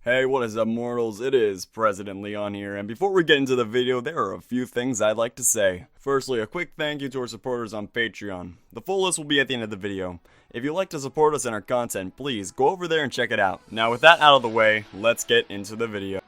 Hey, what is up, mortals? It is President Leon here, and before we get into the video, there are a few things I'd like to say. Firstly, a quick thank you to our supporters on Patreon. The full list will be at the end of the video. If you'd like to support us and our content, please go over there and check it out. Now, with that out of the way, let's get into the video.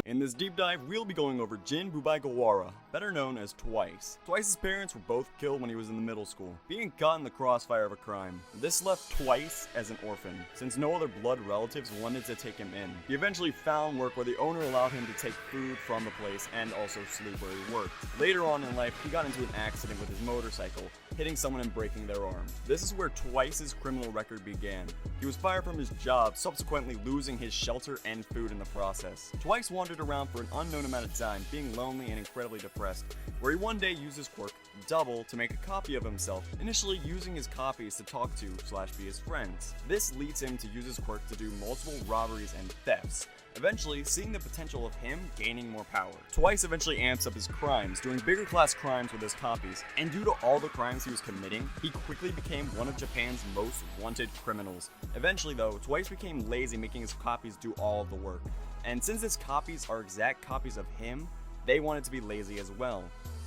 In this deep dive, we'll be going over Jin Bubaigawara, better known as Twice. Twice's parents were both killed when he was in the middle school, being caught in the crossfire of a crime. This left Twice as an orphan, since no other blood relatives wanted to take him in. He eventually found work where the owner allowed him to take food from the place and also sleep where he worked. Later on in life, he got into an accident with his motorcycle, hitting someone and breaking their arm. This is where Twice's criminal record began. He was fired from his job, subsequently losing his shelter and food in the process. Twice wandered around for an unknown amount of time, being lonely and incredibly depressed, where he one day used his quirk, Double, to make a copy of himself, initially using his copies to talk to / be his friends. This leads him to use his quirk to do multiple robberies and thefts, eventually seeing the potential of him gaining more power. Twice eventually amps up his crimes, doing bigger class crimes with his copies, and due to all the crimes he was committing, he quickly became one of Japan's most wanted criminals. Eventually though, Twice became lazy, making his copies do all of the work. And since his copies are exact copies of him, they wanted to be lazy as well.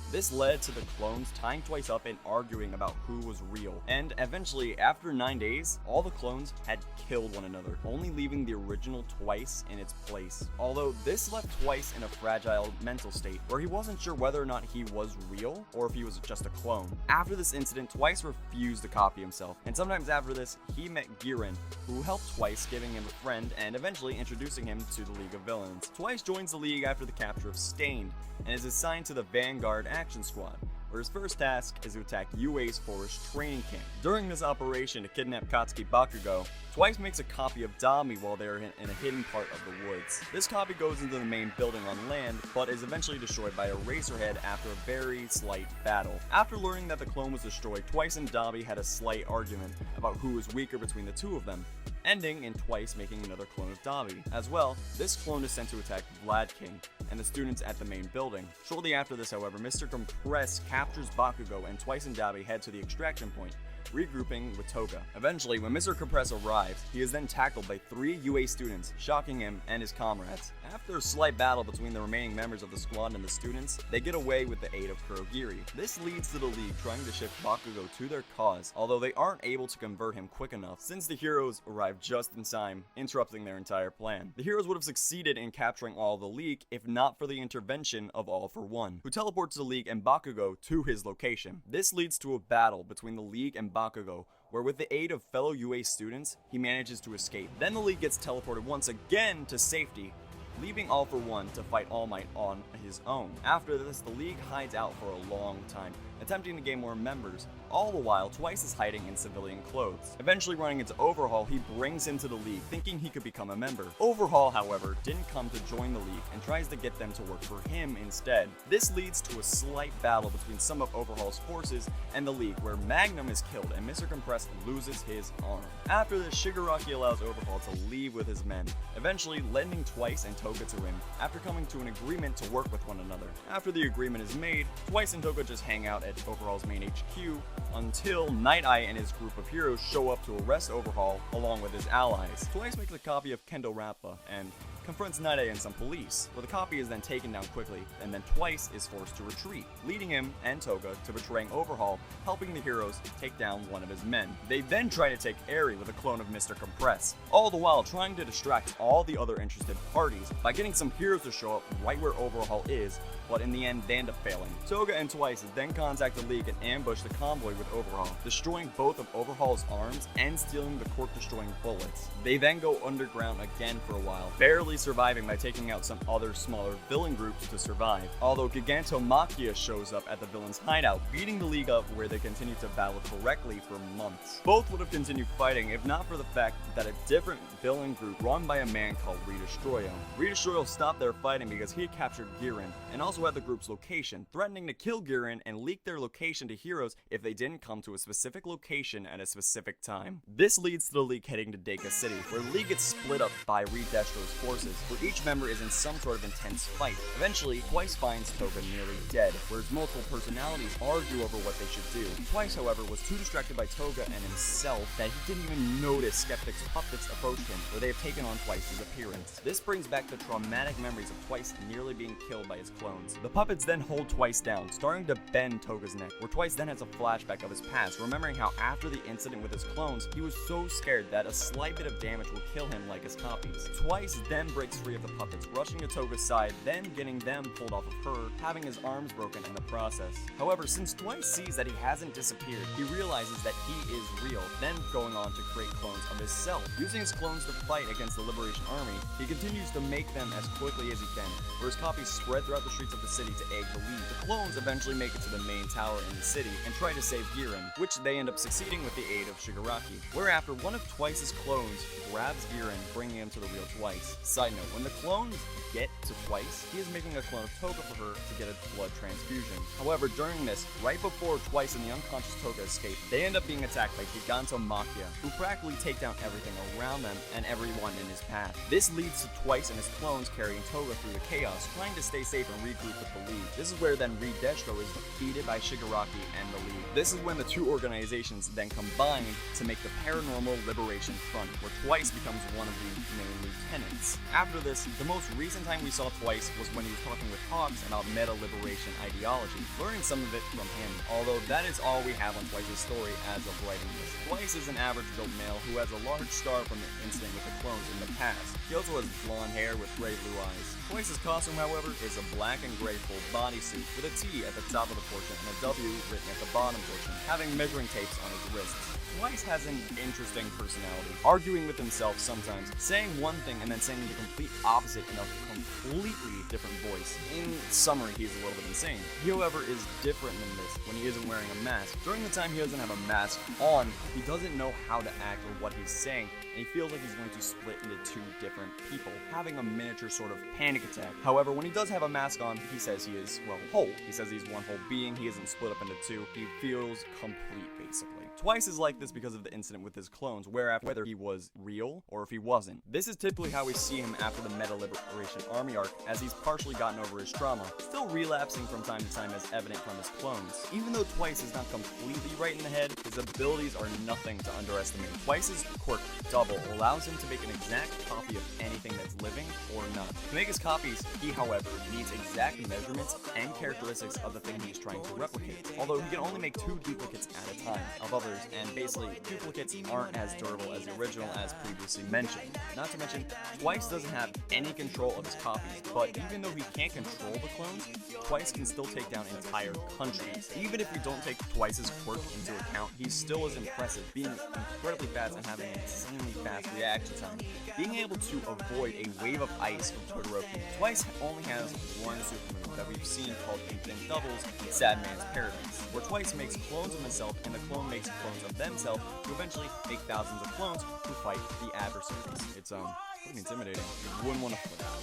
This led to the clones tying Twice up and arguing about who was real. And eventually, after 9 days, all the clones had killed one another, only leaving the original Twice in its place. Although this left Twice in a fragile mental state, where he wasn't sure whether or not he was real, or if he was just a clone. After this incident, Twice refused to copy himself, and sometimes after this, he met Girin, who helped Twice, giving him a friend, and eventually introducing him to the League of Villains. Twice joins the League after the capture of Stained, and is assigned to the Vanguard Action Squad, where his first task is to attack UA's forest training camp. During this operation to kidnap Katsuki Bakugo, Twice makes a copy of Dami while they're in a hidden part of the woods. This copy goes into the main building on land, but is eventually destroyed by Eraserhead after a very slight battle. After learning that the clone was destroyed, Twice and Dami had a slight argument about who was weaker between the two of them, ending in Twice making another clone of Dabi. As well, this clone is sent to attack Vlad King and the students at the main building. Shortly after this, however, Mr. Compress captures Bakugo, and Twice and Dabi head to the extraction point, regrouping with Toga. Eventually, when Mr. Compress arrives, he is then tackled by 3 UA students, shocking him and his comrades. After a slight battle between the remaining members of the squad and the students, they get away with the aid of Kurogiri. This leads to the League trying to shift Bakugo to their cause, although they aren't able to convert him quick enough, since the heroes arrive just in time, interrupting their entire plan. The heroes would have succeeded in capturing all of the League if not for the intervention of All for One, who teleports the League and Bakugo to his location. This leads to a battle between the League and Bakugo, where with the aid of fellow UA students, he manages to escape. Then the League gets teleported once again to safety, leaving All for One to fight All Might on his own. After this, the League hides out for a long time, attempting to gain more members. All the while, Twice is hiding in civilian clothes. Eventually running into Overhaul, he brings him to the League, thinking he could become a member. Overhaul, however, didn't come to join the League and tries to get them to work for him instead. This leads to a slight battle between some of Overhaul's forces and the League, where Magnum is killed and Mr. Compress loses his arm. After this, Shigaraki allows Overhaul to leave with his men, eventually lending Twice and Toga to him after coming to an agreement to work with one another. After the agreement is made, Twice and Toga just hang out at Overhaul's main HQ until Night Eye and his group of heroes show up to arrest Overhaul along with his allies. Twice makes a copy of Kendo Rappa and confronts Night Eye and some police, where the copy is then taken down quickly, and then Twice is forced to retreat, leading him and Toga to betraying Overhaul, helping the heroes take down one of his men. They then try to take Eri with a clone of Mr. Compress, all the while trying to distract all the other interested parties by getting some heroes to show up right where Overhaul is, but in the end they end up failing. Toga and Twice then contact the League and ambush the convoy with Overhaul, destroying both of Overhaul's arms and stealing the quirk-destroying bullets. They then go underground again for a while, barely surviving by taking out some other smaller villain groups to survive. Although Gigantomachia shows up at the villain's hideout, beating the League up, where they continue to battle correctly for months. Both would have continued fighting if not for the fact that a different villain group run by a man called Redestroyo. Redestroyo stopped their fighting because he had captured Girin and also had the group's location, threatening to kill Girin and leak their location to heroes if they didn't come to a specific location at a specific time. This leads to the League heading to Deka City, where the League gets split up by Redestro's forces forces, where each member is in some sort of intense fight. Eventually, Twice finds Toga nearly dead, whereas multiple personalities argue over what they should do. Twice, however, was too distracted by Toga and himself that he didn't even notice Skeptic's puppets approach him, where they have taken on Twice's appearance. This brings back the traumatic memories of Twice nearly being killed by his clones. The puppets then hold Twice down, starting to bend Toga's neck, where Twice then has a flashback of his past, remembering how after the incident with his clones, he was so scared that a slight bit of damage will kill him like his copies. Twice then breaks free of the puppets, rushing to Toga's side, then getting them pulled off of her, having his arms broken in the process. However, since Twice sees that he hasn't disappeared, he realizes that he is real, then going on to create clones of himself. Using his clones to fight against the Liberation Army, he continues to make them as quickly as he can, where his copies spread throughout the streets of the city to egg the lead. The clones eventually make it to the main tower in the city and try to save Giran, which they end up succeeding with the aid of Shigaraki, whereafter one of Twice's clones grabs Giran, bringing him to the real Twice. Side note, when the clones get to Twice, he is making a clone of Toga for her to get a blood transfusion. However, during this, right before Twice and the unconscious Toga escape, they end up being attacked by Gigantomachia, who practically take down everything around them and everyone in his path. This leads to Twice and his clones carrying Toga through the chaos, trying to stay safe and regroup with the League. This is where then Reed Destro is defeated by Shigaraki and the League. This is when the two organizations then combine to make the Paranormal Liberation Front, where Twice becomes one of the main lieutenants. After this, the most recent time we saw Twice was when he was talking with Hawks about meta-liberation ideology, learning some of it from him, although that is all we have on Twice's story as of writing this. Twice is an average-built male who has a large scar from the incident with the clones in the past. He also has blonde hair with gray blue eyes. Twice's costume, however, is a black and gray full bodysuit with a T at the top of the portion and a W written at the bottom portion, having measuring tapes on his wrists. Twice has an interesting personality, arguing with himself sometimes, saying one thing and then saying the complete opposite in a completely different voice. In summary, he is a little bit insane. He, however, is different than this when he isn't wearing a mask. During the time he doesn't have a mask on, he doesn't know how to act or what he's saying, and he feels like he's going to split into two different people, having a miniature sort of panic attack. However, when he does have a mask on, he says he is, well, whole. He says he's one whole being, he isn't split up into two, he feels complete, basically. Twice is like this because of the incident with his clones, whether he was real or if he wasn't. This is typically how we see him after the Meta Liberation Army arc, as he's partially gotten over his trauma, still relapsing from time to time as evident from his clones. Even though Twice is not completely right in the head, his abilities are nothing to underestimate. Twice's quirk, Double, allows him to make an exact copy of anything that's living or not. To make his copies, he, however, needs exact measurements and characteristics of the thing he's trying to replicate, although he can only make 2 duplicates at a time of others, and basically, duplicates aren't as durable as the original as previously mentioned. Not to mention, Twice doesn't have any control of his copies, but even though he can't control the clones, Twice can still take down entire countries. Even if we don't take Twice's quirk into account, he still is impressive, being incredibly fast and having an insanely fast reaction time, being able to avoid a wave of ice from Todoroki. Twice only has one super move that we've seen called Infinite Doubles in Sad Man's Paradise, where Twice makes clones of himself and the clone makes clones of themselves to eventually make thousands of clones who fight the adversaries. It's pretty intimidating. You wouldn't want to flip out.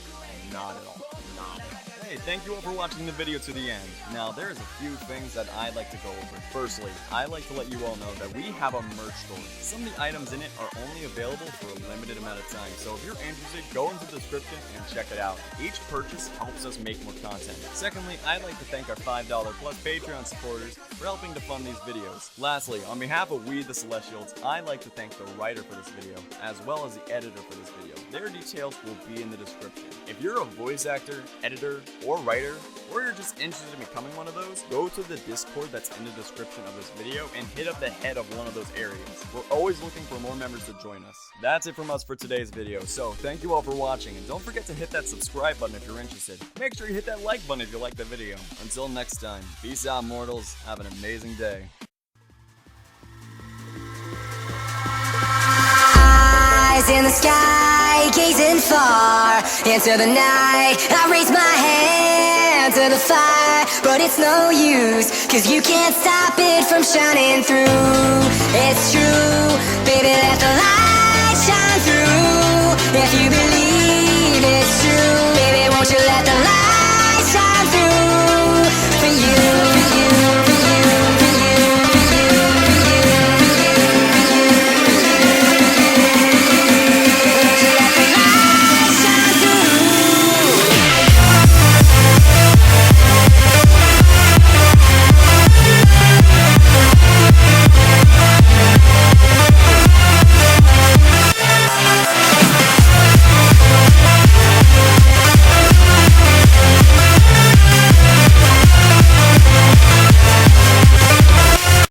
Not at all. Not at all. Hey, thank you all for watching the video to the end. Now, there's a few things that I'd like to go over. Firstly, I'd like to let you all know that we have a merch store. Some of the items in it are only available for a limited amount of time, so if you're interested, go into the description and check it out. Each purchase helps us make more content. Secondly, I'd like to thank our $5 plus Patreon supporters for helping to fund these videos. Lastly, on behalf of We the Celestials, I'd like to thank the writer for this video, as well as the editor for this video. Their details will be in the description. If you're a voice actor, editor, or writer, or you're just interested in becoming one of those, go to the Discord that's in the description of this video and hit up the head of one of those areas. We're always looking for more members to join us. That's it from us for today's video, so thank you all for watching, and don't forget to hit that subscribe button if you're interested. Make sure you hit that like button if you like the video. Until next time, peace out, mortals. Have an amazing day. Eyes in the sky, gazing far into the night. I raise my hand to the fire, but it's no use, 'cause you can't stop it from shining through. It's true, baby, let the light shine through. If you believe